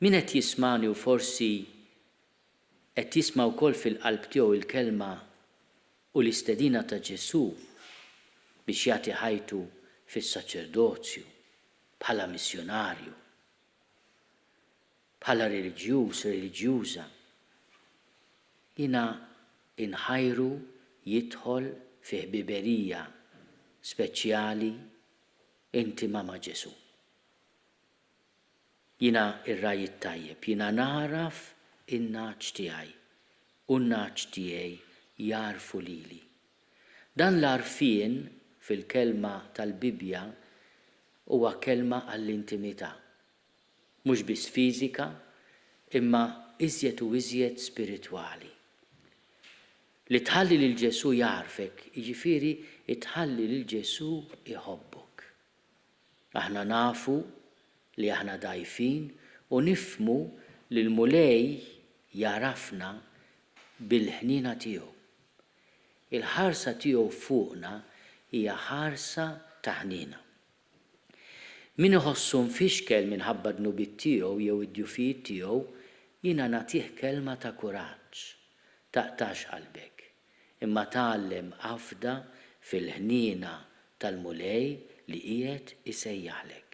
Min qed jismani u forsi qed jisma' wkoll fil-qalb tiegħu il-kelma u l-istedina ta' Ġesu biex jagħti ħajtu fis-saċerdozju bħala missjonarju, bħala reliġjuża. Jiena inħajru jidħol fi ħbiberija speċjali intima ma' Ġesu. Jiena ir-rajt tajjeb, jiena naraf in-naċ tiegħi u n-naċ tiegħi jarfu lili. Dan l-arfien fil-kelma tal-Bibja huwa kelma għall-intimità, mhux biss fiżika, imma iżjed u iżjed spiritwali. Li tħalli lil Ġesu jarfek, jiġifieri tħalli lil Ġesu iħobbok. Aħna nafu li aħna dgħajfin u nifhmu li l-mulej jarafna bil-ħnina tiegħu. Il-ħarsa tiegħu fuqna hija ħarsa ta' ħnina. Min iħossu mfixkel minħabba d-nubiet tiegħu jew id-djufijiet tiegħu, jiena nagħtih kelma ta' kuraġġ, taqtax qalbek, imma tgħallem għafda fil-ħnina tal-mulej li qiegħed isejjaħlek.